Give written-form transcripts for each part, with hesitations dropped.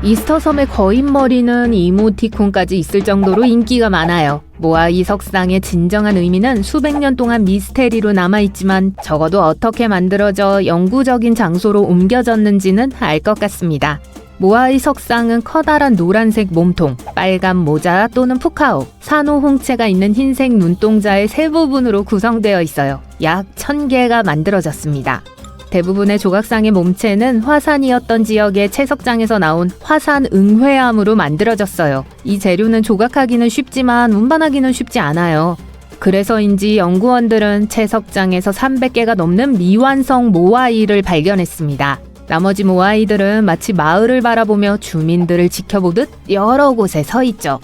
이스터섬의 거인머리는 이모티콘까지 있을 정도로 인기가 많아요. 모아이 석상의 진정한 의미는 수백 년 동안 미스테리로 남아있지만 적어도 어떻게 만들어져 영구적인 장소로 옮겨졌는지는 알 것 같습니다. 모아이 석상은 커다란 노란색 몸통, 빨간 모자 또는 푸카오, 산호 홍채가 있는 흰색 눈동자의 세 부분으로 구성되어 있어요. 약 1000개가 만들어졌습니다. 대부분의 조각상의 몸체는 화산이었던 지역의 채석장에서 나온 화산 응회암으로 만들어졌어요. 이 재료는 조각하기는 쉽지만 운반하기는 쉽지 않아요. 그래서인지 연구원들은 채석장에서 300개가 넘는 미완성 모아이를 발견했습니다. 나머지 모아이들은 마치 마을을 바라보며 주민들을 지켜보듯 여러 곳에 서 있죠.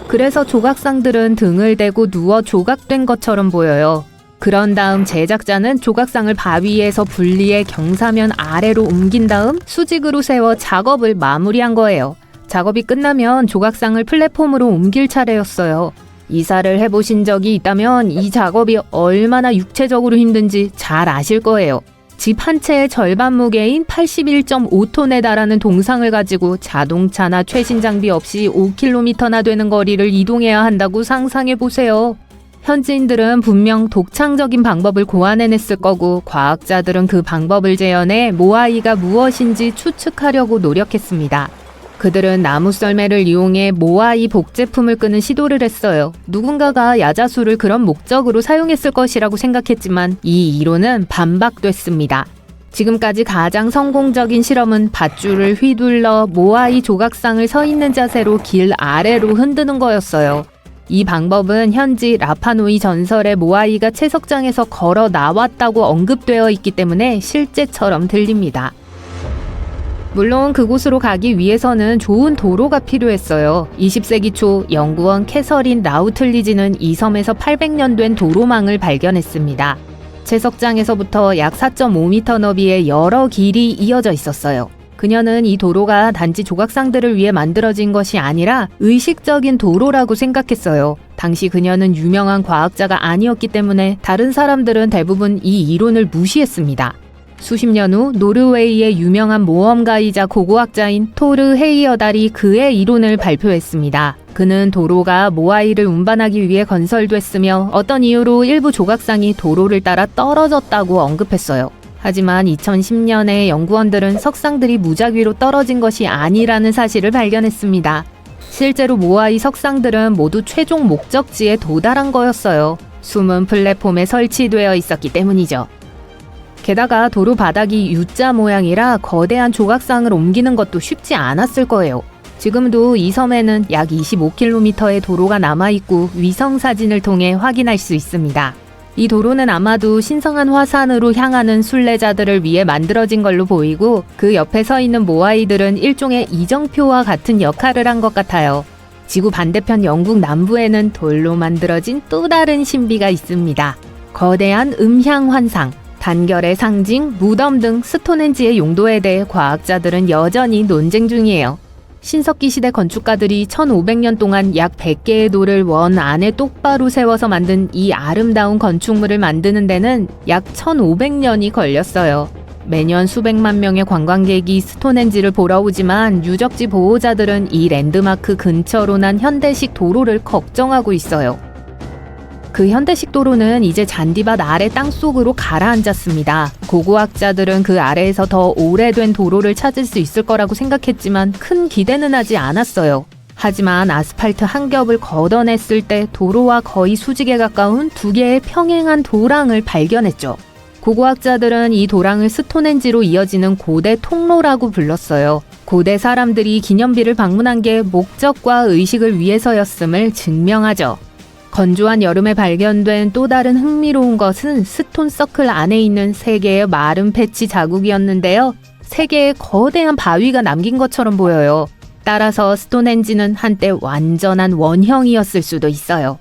그래서 조각상들은 등을 대고 누워 조각된 것처럼 보여요. 그런 다음 제작자는 조각상을 바위에서 분리해 경사면 아래로 옮긴 다음 수직으로 세워 작업을 마무리한 거예요. 작업이 끝나면 조각상을 플랫폼으로 옮길 차례였어요. 이사를 해보신 적이 있다면 이 작업이 얼마나 육체적으로 힘든지 잘 아실 거예요. 집 한 채의 절반 무게인 81.5톤에 달하는 동상을 가지고 자동차나 최신 장비 없이 5km나 되는 거리를 이동해야 한다고 상상해보세요. 현지인들은 분명 독창적인 방법을 고안해냈을 거고 과학자들은 그 방법을 재현해 모아이가 무엇인지 추측하려고 노력했습니다. 그들은 나무 썰매를 이용해 모아이 복제품을 끄는 시도를 했어요. 누군가가 야자수를 그런 목적으로 사용했을 것이라고 생각했지만 이 이론은 반박됐습니다. 지금까지 가장 성공적인 실험은 밧줄을 휘둘러 모아이 조각상을 서 있는 자세로 길 아래로 흔드는 거였어요. 이 방법은 현지 라파누이 전설의 모아이가 채석장에서 걸어 나왔다고 언급되어 있기 때문에 실제처럼 들립니다. 물론 그곳으로 가기 위해서는 좋은 도로가 필요했어요. 20세기 초 연구원 캐서린 라우틀리지는 이 섬에서 800년 된 도로망을 발견했습니다. 채석장에서부터 약 4.5m 너비의 여러 길이 이어져 있었어요. 그녀는 이 도로가 단지 조각상들을 위해 만들어진 것이 아니라 의식적인 도로라고 생각했어요. 당시 그녀는 유명한 과학자가 아니었기 때문에 다른 사람들은 대부분 이 이론을 무시했습니다. 수십 년 후 노르웨이의 유명한 모험가이자 고고학자인 토르 헤이어달이 그의 이론을 발표했습니다. 그는 도로가 모아이를 운반하기 위해 건설됐으며 어떤 이유로 일부 조각상이 도로를 따라 떨어졌다고 언급했어요. 하지만 2010년에 연구원들은 석상들이 무작위로 떨어진 것이 아니라는 사실을 발견했습니다. 실제로 모아이 석상들은 모두 최종 목적지에 도달한 거였어요. 숨은 플랫폼에 설치되어 있었기 때문이죠. 게다가 도로 바닥이 U자 모양이라 거대한 조각상을 옮기는 것도 쉽지 않았을 거예요. 지금도 이 섬에는 약 25km의 도로가 남아있고 위성사진을 통해 확인할 수 있습니다. 이 도로는 아마도 신성한 화산으로 향하는 순례자들을 위해 만들어진 걸로 보이고 그 옆에 서 있는 모아이들은 일종의 이정표와 같은 역할을 한 것 같아요. 지구 반대편 영국 남부에는 돌로 만들어진 또 다른 신비가 있습니다. 거대한 음향환상, 단결의 상징, 무덤 등 스톤헨지의 용도에 대해 과학자들은 여전히 논쟁 중이에요. 신석기 시대 건축가들이 1500년 동안 약 100개의 돌을 원 안에 똑바로 세워서 만든 이 아름다운 건축물을 만드는 데는 약 1500년이 걸렸어요. 매년 수백만 명의 관광객이 스톤헨지를 보러 오지만 유적지 보호자들은 이 랜드마크 근처로 난 현대식 도로를 걱정하고 있어요. 그 현대식 도로는 이제 잔디밭 아래 땅속으로 가라앉았습니다. 고고학자들은 그 아래에서 더 오래된 도로를 찾을 수 있을 거라고 생각했지만 큰 기대는 하지 않았어요. 하지만 아스팔트 한 겹을 걷어냈을 때 도로와 거의 수직에 가까운 두 개의 평행한 도랑을 발견했죠. 고고학자들은 이 도랑을 스톤헨지로 이어지는 고대 통로라고 불렀어요. 고대 사람들이 기념비를 방문한 게 목적과 의식을 위해서였음을 증명하죠. 건조한 여름에 발견된 또 다른 흥미로운 것은 스톤 서클 안에 있는 3개의 마른 패치 자국이었는데요. 3개의 거대한 바위가 남긴 것처럼 보여요. 따라서 스톤헨지는 한때 완전한 원형이었을 수도 있어요.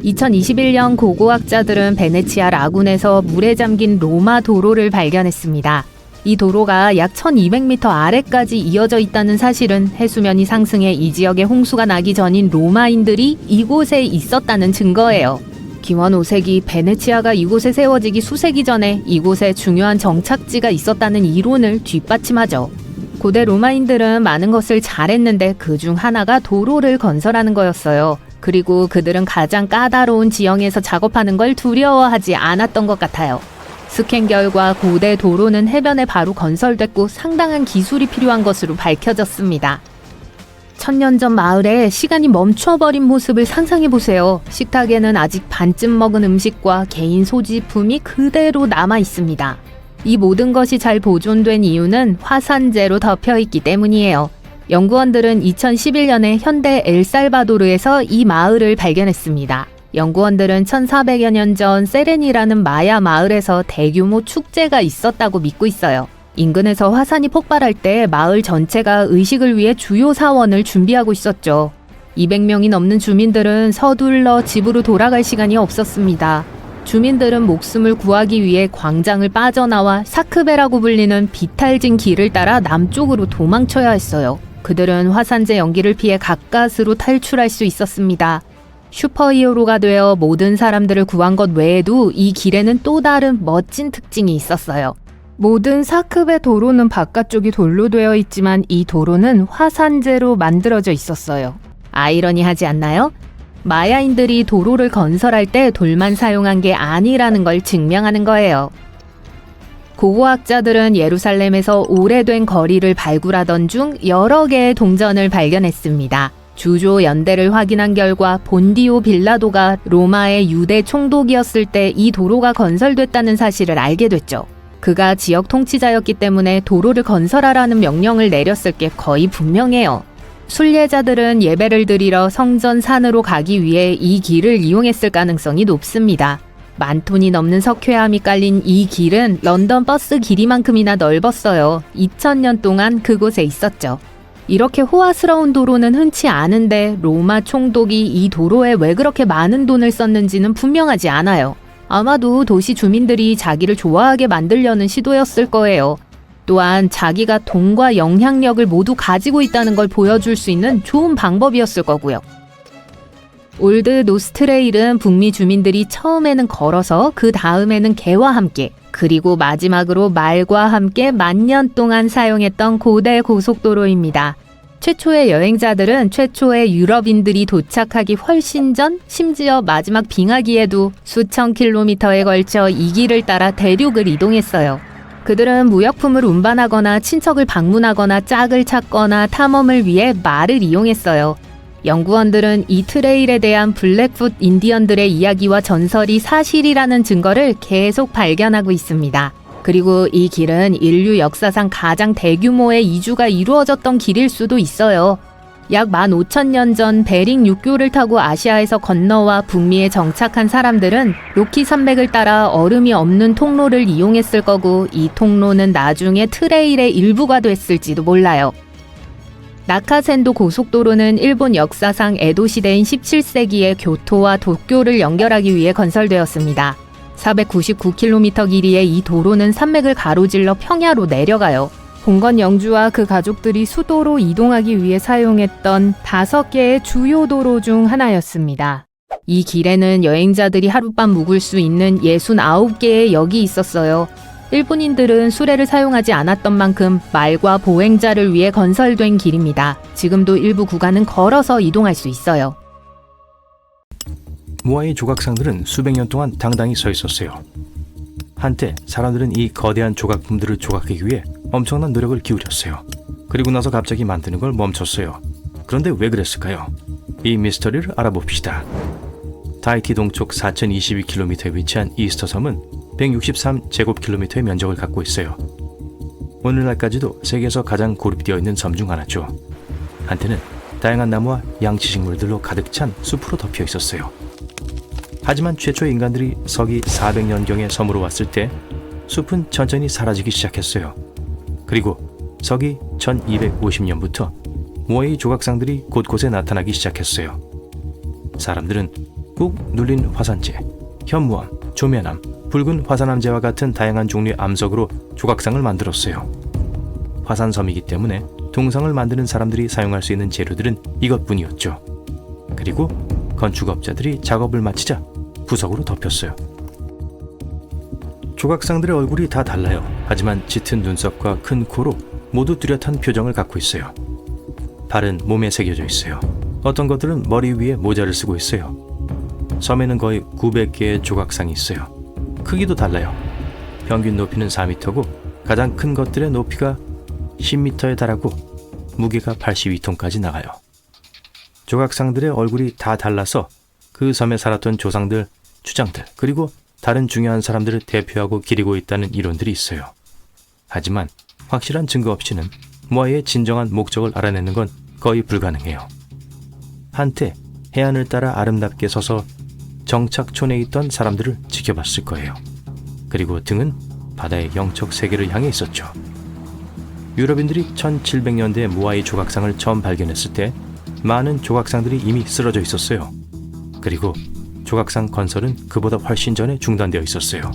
2021년 고고학자들은 베네치아 라군에서 물에 잠긴 로마 도로를 발견했습니다. 이 도로가 약 1200m 아래까지 이어져 있다는 사실은 해수면이 상승해 이 지역에 홍수가 나기 전인 로마인들이 이곳에 있었다는 증거예요. 기원 5세기 베네치아가 이곳에 세워지기 수세기 전에 이곳에 중요한 정착지가 있었다는 이론을 뒷받침하죠. 고대 로마인들은 많은 것을 잘했는데 그중 하나가 도로를 건설하는 거였어요. 그리고 그들은 가장 까다로운 지형에서 작업하는 걸 두려워하지 않았던 것 같아요. 스캔 결과 고대 도로는 해변에 바로 건설됐고 상당한 기술이 필요한 것으로 밝혀졌습니다. 1000년 전 마을에 시간이 멈춰버린 모습을 상상해보세요. 식탁에는 아직 반쯤 먹은 음식과 개인 소지품이 그대로 남아 있습니다. 이 모든 것이 잘 보존된 이유는 화산재로 덮여있기 때문이에요. 연구원들은 2011년에 현대 엘살바도르에서 이 마을을 발견했습니다. 연구원들은 1400여 년 전 세렌이라는 마야 마을에서 대규모 축제가 있었다고 믿고 있어요. 인근에서 화산이 폭발할 때 마을 전체가 의식을 위해 주요 사원을 준비하고 있었죠. 200명이 넘는 주민들은 서둘러 집으로 돌아갈 시간이 없었습니다. 주민들은 목숨을 구하기 위해 광장을 빠져나와 사크베라고 불리는 비탈진 길을 따라 남쪽으로 도망쳐야 했어요. 그들은 화산재 연기를 피해 가까스로 탈출할 수 있었습니다. 슈퍼히어로가 되어 모든 사람들을 구한 것 외에도 이 길에는 또 다른 멋진 특징이 있었어요. 모든 사크베 도로는 바깥쪽이 돌로 되어 있지만 이 도로는 화산재로 만들어져 있었어요. 아이러니하지 않나요? 마야인들이 도로를 건설할 때 돌만 사용한 게 아니라는 걸 증명하는 거예요. 고고학자들은 예루살렘에서 오래된 거리를 발굴하던 중 여러 개의 동전을 발견했습니다. 주조 연대를 확인한 결과 본디오 빌라도가 로마의 유대 총독이었을 때 이 도로가 건설됐다는 사실을 알게 됐죠. 그가 지역 통치자였기 때문에 도로를 건설하라는 명령을 내렸을 게 거의 분명해요. 순례자들은 예배를 드리러 성전 산으로 가기 위해 이 길을 이용했을 가능성이 높습니다. 10,000톤이 넘는 석회암이 깔린 이 길은 런던 버스 길이만큼이나 넓었어요. 2000년 동안 그곳에 있었죠. 이렇게 호화스러운 도로는 흔치 않은데 로마 총독이 이 도로에 왜 그렇게 많은 돈을 썼는지는 분명하지 않아요. 아마도 도시 주민들이 자기를 좋아하게 만들려는 시도였을 거예요. 또한 자기가 돈과 영향력을 모두 가지고 있다는 걸 보여줄 수 있는 좋은 방법이었을 거고요. 올드 노스트레일은 북미 주민들이 처음에는 걸어서 그 다음에는 개와 함께 그리고 마지막으로 말과 함께 10,000년 동안 사용했던 고대 고속도로입니다. 최초의 여행자들은 최초의 유럽인들이 도착하기 훨씬 전, 심지어 마지막 빙하기에도 수천 킬로미터에 걸쳐 이 길을 따라 대륙을 이동했어요. 그들은 무역품을 운반하거나 친척을 방문하거나 짝을 찾거나 탐험을 위해 말을 이용했어요. 연구원들은 이 트레일에 대한 블랙풋 인디언들의 이야기와 전설이 사실이라는 증거를 계속 발견하고 있습니다. 그리고 이 길은 인류 역사상 가장 대규모의 이주가 이루어졌던 길일 수도 있어요. 약 15,000년 전 베링 육교를 타고 아시아에서 건너와 북미에 정착한 사람들은 로키 산맥을 따라 얼음이 없는 통로를 이용했을 거고 이 통로는 나중에 트레일의 일부가 됐을지도 몰라요. 나카센도 고속도로는 일본 역사상 에도 시대인 17세기에 교토와 도쿄를 연결하기 위해 건설되었습니다. 499km 길이의 이 도로는 산맥을 가로질러 평야로 내려가요. 공건 영주와 그 가족들이 수도로 이동하기 위해 사용했던 5개의 주요 도로 중 하나였습니다. 이 길에는 여행자들이 하룻밤 묵을 수 있는 69개의 역이 있었어요. 일본인들은 수레를 사용하지 않았던 만큼 말과 보행자를 위해 건설된 길입니다. 지금도 일부 구간은 걸어서 이동할 수 있어요. 모아이 조각상들은 수백 년 동안 당당히 서 있었어요. 한때 사람들은 이 거대한 조각품들을 조각하기 위해 엄청난 노력을 기울였어요. 그리고 나서 갑자기 만드는 걸 멈췄어요. 그런데 왜 그랬을까요? 이 미스터리를 알아봅시다. 타히티 동쪽 4,022km에 위치한 이스터 섬은 163제곱킬로미터의 면적을 갖고 있어요. 오늘날까지도 세계에서 가장 고립되어 있는 섬 중 하나죠. 한때는 다양한 나무와 양치식물들로 가득 찬 숲으로 덮여 있었어요. 하지만 최초의 인간들이 서기 400년경에 섬으로 왔을 때 숲은 천천히 사라지기 시작했어요. 그리고 서기 1250년부터 모아이 조각상들이 곳곳에 나타나기 시작했어요. 사람들은 꾹 눌린 화산재, 현무암, 조면암, 붉은 화산암재와 같은 다양한 종류의 암석으로 조각상을 만들었어요. 화산섬이기 때문에 동상을 만드는 사람들이 사용할 수 있는 재료들은 이것뿐이었죠. 그리고 건축업자들이 작업을 마치자 부석으로 덮였어요. 조각상들의 얼굴이 다 달라요. 하지만 짙은 눈썹과 큰 코로 모두 뚜렷한 표정을 갖고 있어요. 발은 몸에 새겨져 있어요. 어떤 것들은 머리 위에 모자를 쓰고 있어요. 섬에는 거의 900개의 조각상이 있어요. 크기도 달라요. 평균 높이는 4m고 가장 큰 것들의 높이가 10m에 달하고 무게가 82톤까지 나가요. 조각상들의 얼굴이 다 달라서 그 섬에 살았던 조상들, 추장들, 그리고 다른 중요한 사람들을 대표하고 기리고 있다는 이론들이 있어요. 하지만 확실한 증거 없이는 모아이의 진정한 목적을 알아내는 건 거의 불가능해요. 한때 해안을 따라 아름답게 서서 정착촌에 있던 사람들을 지켜봤을 거예요. 그리고 등은 바다의 영적 세계를 향해 있었죠. 유럽인들이 1700년대에 모아이 조각상을 처음 발견했을 때 많은 조각상들이 이미 쓰러져 있었어요. 그리고 조각상 건설은 그보다 훨씬 전에 중단되어 있었어요.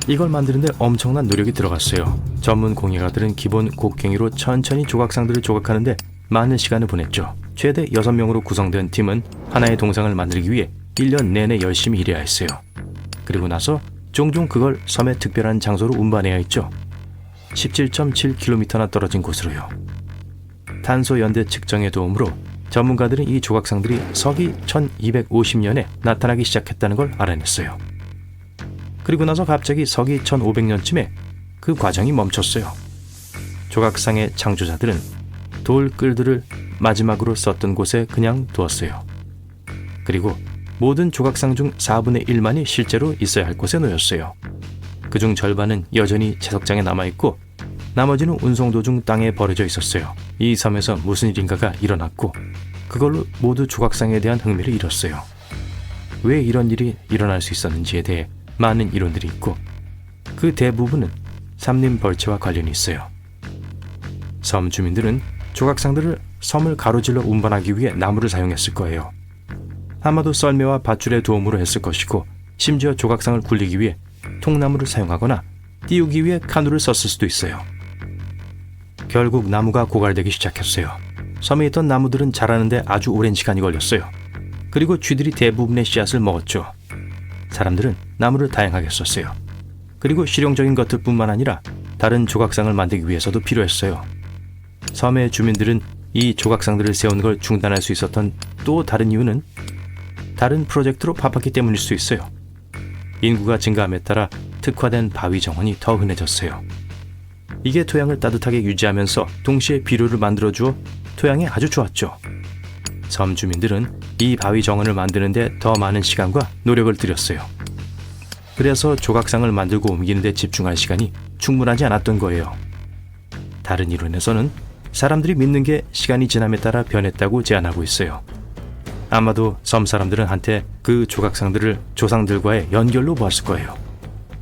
이걸 만드는데 엄청난 노력이 들어갔어요. 전문 공예가들은 기본 곡괭이로 천천히 조각상들을 조각하는데 많은 시간을 보냈죠. 최대 6명으로 구성된 팀은 하나의 동상을 만들기 위해 1년 내내 열심히 일해야 했어요. 그리고 나서 종종 그걸 섬의 특별한 장소로 운반해야 했죠. 17.7km나 떨어진 곳으로요. 탄소 연대 측정의 도움으로 전문가들은 이 조각상들이 서기 1250년에 나타나기 시작했다는 걸 알아냈어요. 그리고 나서 갑자기 서기 1500년쯤에 그 과정이 멈췄어요. 조각상의 창조자들은 돌끌들을 마지막으로 썼던 곳에 그냥 두었어요. 그리고 모든 조각상 중 4분의 1만이 실제로 있어야 할 곳에 놓였어요. 그중 절반은 여전히 채석장에 남아있고 나머지는 운송 도중 땅에 버려져 있었어요. 이 섬에서 무슨 일인가가 일어났고 그걸로 모두 조각상에 대한 흥미를 잃었어요. 왜 이런 일이 일어날 수 있었는지에 대해 많은 이론들이 있고 그 대부분은 삼림 벌채와 관련이 있어요. 섬 주민들은 조각상들을 섬을 가로질러 운반하기 위해 나무를 사용했을 거예요. 아마도 썰매와 밧줄의 도움으로 했을 것이고 심지어 조각상을 굴리기 위해 통나무를 사용하거나 띄우기 위해 카누를 썼을 수도 있어요. 결국 나무가 고갈되기 시작했어요. 섬에 있던 나무들은 자라는데 아주 오랜 시간이 걸렸어요. 그리고 쥐들이 대부분의 씨앗을 먹었죠. 사람들은 나무를 다양하게 썼어요. 그리고 실용적인 것들뿐만 아니라 다른 조각상을 만들기 위해서도 필요했어요. 섬의 주민들은 이 조각상들을 세우는 걸 중단할 수 있었던 또 다른 이유는 다른 프로젝트로 바빴기 때문일 수 있어요. 인구가 증가함에 따라 특화된 바위 정원이 더 흔해졌어요. 이게 토양을 따뜻하게 유지하면서 동시에 비료를 만들어주어 토양에 아주 좋았죠. 섬 주민들은 이 바위 정원을 만드는데 더 많은 시간과 노력을 들였어요. 그래서 조각상을 만들고 옮기는 데 집중할 시간이 충분하지 않았던 거예요. 다른 이론에서는 사람들이 믿는 게 시간이 지남에 따라 변했다고 제안하고 있어요. 아마도 섬 사람들은 한때 그 조각상들을 조상들과의 연결로 보았을 거예요.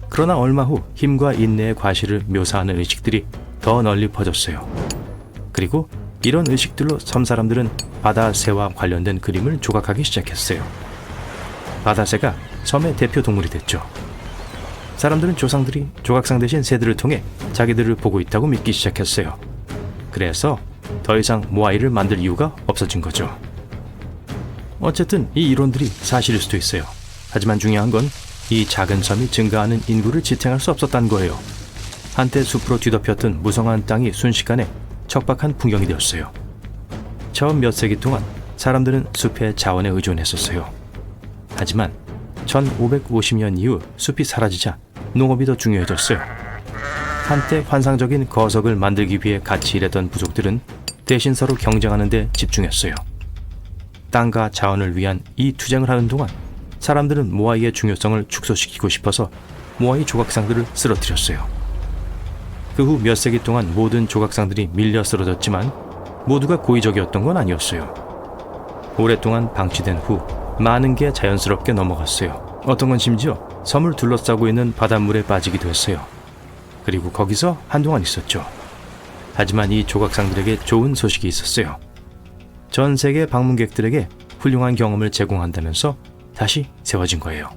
그러나 얼마 후 힘과 인내의 과실을 묘사하는 의식들이 더 널리 퍼졌어요. 그리고 이런 의식들로 섬 사람들은 바다새와 관련된 그림을 조각하기 시작했어요. 바다새가 섬의 대표 동물이 됐죠. 사람들은 조상들이 조각상 대신 새들을 통해 자기들을 보고 있다고 믿기 시작했어요. 그래서 더 이상 모아이를 만들 이유가 없어진 거죠. 어쨌든 이 이론들이 사실일 수도 있어요. 하지만 중요한 건 이 작은 섬이 증가하는 인구를 지탱할 수 없었다는 거예요. 한때 숲으로 뒤덮였던 무성한 땅이 순식간에 척박한 풍경이 되었어요. 처음 몇 세기 동안 사람들은 숲의 자원에 의존했었어요. 하지만 1550년 이후 숲이 사라지자 농업이 더 중요해졌어요. 한때 환상적인 거석을 만들기 위해 같이 일했던 부족들은 대신 서로 경쟁하는 데 집중했어요. 땅과 자원을 위한 이 투쟁을 하는 동안 사람들은 모아이의 중요성을 축소시키고 싶어서 모아이 조각상들을 쓰러뜨렸어요. 그 후 몇 세기 동안 모든 조각상들이 밀려 쓰러졌지만 모두가 고의적이었던 건 아니었어요. 오랫동안 방치된 후 많은 게 자연스럽게 넘어갔어요. 어떤 건 심지어 섬을 둘러싸고 있는 바닷물에 빠지기도 했어요. 그리고 거기서 한동안 있었죠. 하지만 이 조각상들에게 좋은 소식이 있었어요. 전 세계 방문객들에게 훌륭한 경험을 제공한다면서 다시 세워진 거예요.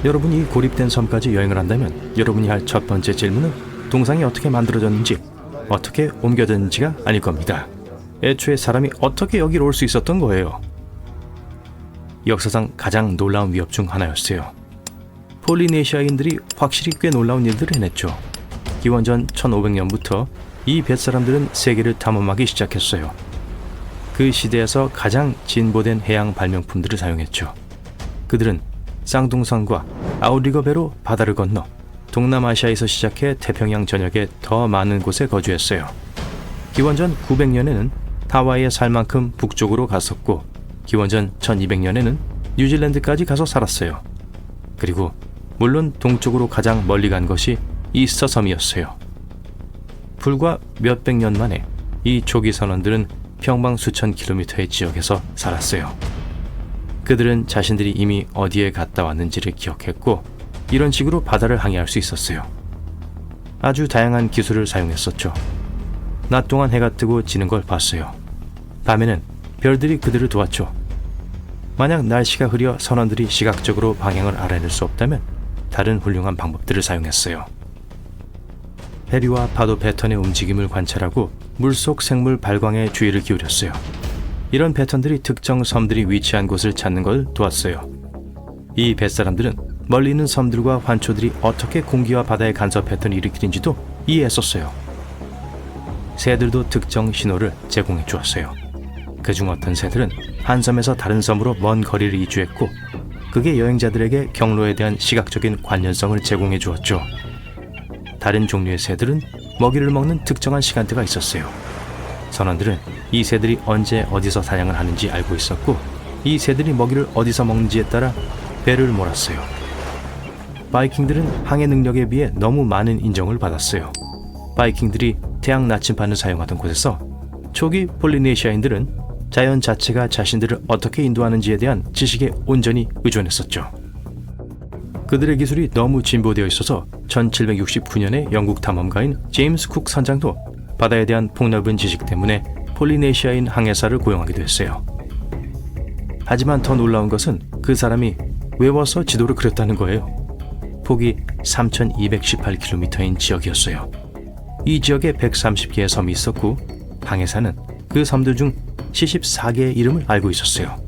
여러분이 고립된 섬까지 여행을 한다면 여러분이 할 첫 번째 질문은 동상이 어떻게 만들어졌는지, 어떻게 옮겨졌는지가 아닐 겁니다. 애초에 사람이 어떻게 여기로 올 수 있었던 거예요. 역사상 가장 놀라운 위협 중 하나였어요. 폴리네시아인들이 확실히 꽤 놀라운 일들을 해냈죠. 기원전 1500년부터 이 뱃사람들은 세계를 탐험하기 시작했어요. 그 시대에서 가장 진보된 해양 발명품들을 사용했죠. 그들은 쌍둥선과 아웃리거 배로 바다를 건너 동남아시아에서 시작해 태평양 전역의 더 많은 곳에 거주했어요. 기원전 900년에는 하와이에 살 만큼 북쪽으로 갔었고, 기원전 1200년에는 뉴질랜드까지 가서 살았어요. 그리고 물론 동쪽으로 가장 멀리 간 것이 이스터 섬이었어요. 불과 몇백 년 만에 이 초기 선원들은 평방 수천 킬로미터의 지역에서 살았어요. 그들은 자신들이 이미 어디에 갔다 왔는지를 기억했고, 이런 식으로 바다를 항해할 수 있었어요. 아주 다양한 기술을 사용했었죠. 낮 동안 해가 뜨고 지는 걸 봤어요. 밤에는 별들이 그들을 도왔죠. 만약 날씨가 흐려 선원들이 시각적으로 방향을 알아낼 수 없다면 다른 훌륭한 방법들을 사용했어요. 해류와 파도 패턴의 움직임을 관찰하고 물속 생물 발광에 주의를 기울였어요. 이런 패턴들이 특정 섬들이 위치한 곳을 찾는 걸 도왔어요. 이 뱃사람들은 멀리 있는 섬들과 환초들이 어떻게 공기와 바다의 간섭 패턴을 일으키는지도 이해했었어요. 새들도 특정 신호를 제공해 주었어요. 그중 어떤 새들은 한 섬에서 다른 섬으로 먼 거리를 이주했고, 그게 여행자들에게 경로에 대한 시각적인 관련성을 제공해 주었죠. 다른 종류의 새들은 먹이를 먹는 특정한 시간대가 있었어요. 선원들은 이 새들이 언제 어디서 사냥을 하는지 알고 있었고, 이 새들이 먹이를 어디서 먹는지에 따라 배를 몰았어요. 바이킹들은 항해 능력에 비해 너무 많은 인정을 받았어요. 바이킹들이 태양 나침반을 사용하던 곳에서 초기 폴리네시아인들은 자연 자체가 자신들을 어떻게 인도하는지에 대한 지식에 온전히 의존했었죠. 그들의 기술이 너무 진보되어 있어서 1769년에 영국 탐험가인 제임스 쿡 선장도 바다에 대한 폭넓은 지식 때문에 폴리네시아인 항해사를 고용하기도 했어요. 하지만 더 놀라운 것은 그 사람이 외워서 지도를 그렸다는 거예요. 폭이 3218km인 지역이었어요. 이 지역에 130개의 섬이 있었고, 항해사는 그 섬들 중 74개의 이름을 알고 있었어요.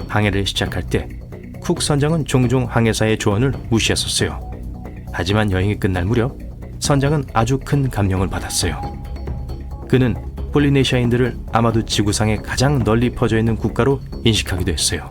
항해를 시작할 때 쿡 선장은 종종 항해사의 조언을 무시했었어요. 하지만 여행이 끝날 무렵 선장은 아주 큰 감명을 받았어요. 그는 폴리네시아인들을 아마도 지구상에 가장 널리 퍼져 있는 국가로 인식하기도 했어요.